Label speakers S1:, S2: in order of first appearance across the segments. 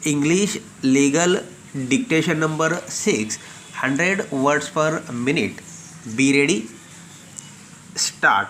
S1: English legal dictation number 6, 100 words per minute. Be ready. Start.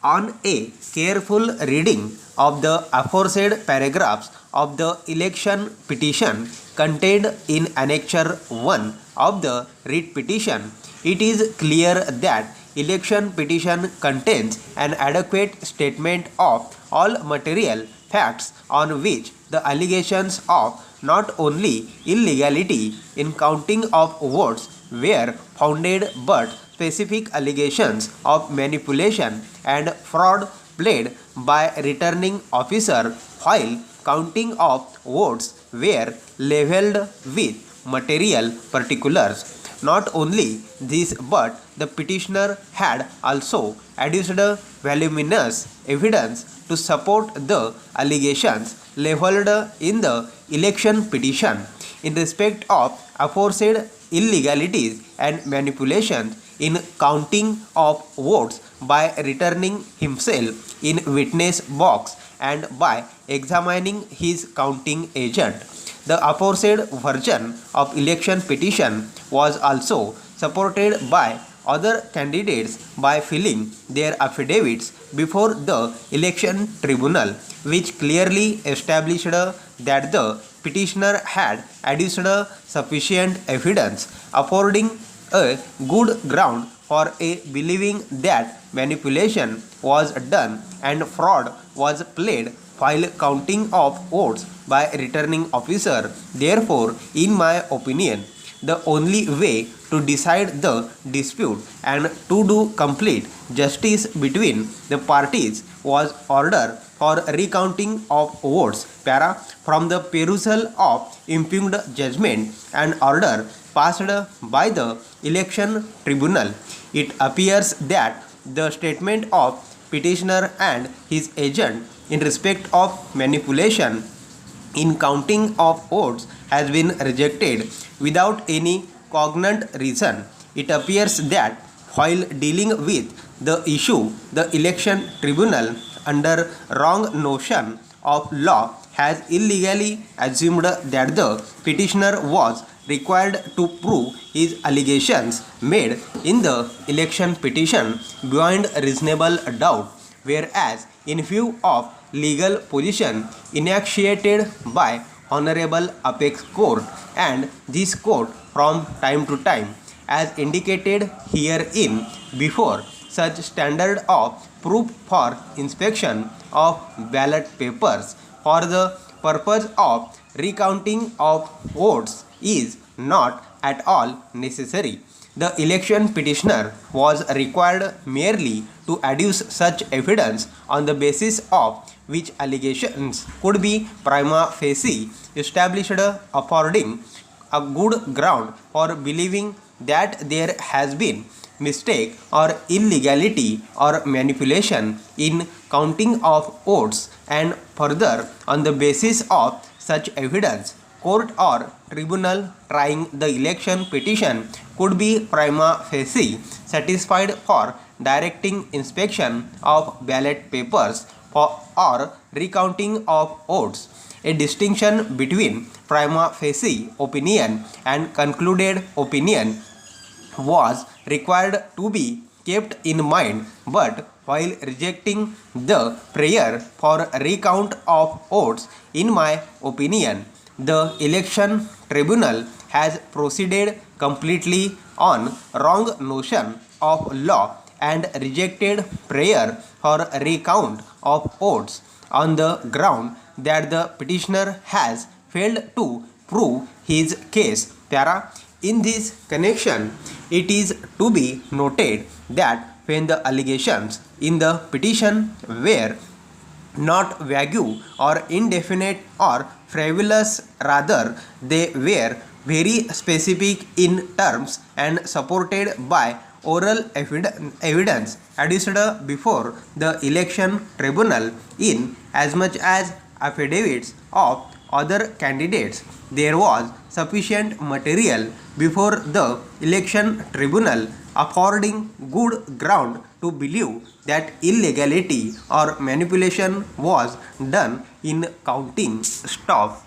S1: On a careful reading of the aforesaid paragraphs of the election petition contained in Annexure 1 of the writ petition, it is clear that election petition contains an adequate statement of all material facts on which the allegations of not only illegality in counting of votes were founded but specific allegations of manipulation and fraud played by returning officer while counting of votes were leveled with material particulars. Not only this, but the petitioner had also adduced voluminous evidence to support the allegations leveled in the election petition in respect of aforesaid illegalities and manipulations in counting of votes by returning himself in witness box and by examining his counting agent. The aforesaid version of election petition was also supported by other candidates by filing their affidavits before the election tribunal, which clearly established that the petitioner had adduced sufficient evidence affording a good ground for a believing that manipulation was done and fraud was played while counting of votes by returning officer. Therefore, in my opinion, the only way to decide the dispute and to do complete justice between the parties was order for recounting of votes para from the perusal of impugned judgment and order passed by the election tribunal. It appears that the statement of petitioner and his agent in respect of manipulation in counting of votes has been rejected without any cognate reason. It appears that while dealing with the issue, the election tribunal, under wrong notion of law, has illegally assumed that the petitioner was required to prove his allegations made in the election petition beyond reasonable doubt, whereas in view of legal position enunciated by Honorable Apex Court and this court from time to time, as indicated herein before, such standard of proof for inspection of ballot papers for the purpose of recounting of votes is not at all necessary. The election petitioner was required merely to adduce such evidence on the basis of which allegations could be prima facie established, affording a good ground for believing that there has been mistake or illegality or manipulation in counting of votes, and further on the basis of such evidence court or tribunal trying the election petition could be prima facie satisfied for directing inspection of ballot papers or recounting of votes. A distinction between prima facie opinion and concluded opinion was required to be kept in mind, but while rejecting the prayer for recount of votes, in my opinion, the election tribunal has proceeded completely on wrong notion of law and rejected prayer for recount of votes on the ground that the petitioner has failed to prove his case. Para. In this connection, it is to be noted that when the allegations in the petition were not vague or indefinite or frivolous, rather they were very specific in terms and supported by oral evidence adduced before the election tribunal in as much as affidavits of other candidates. There was sufficient material before the election tribunal affording good ground to believe that illegality or manipulation was done in counting. Stop.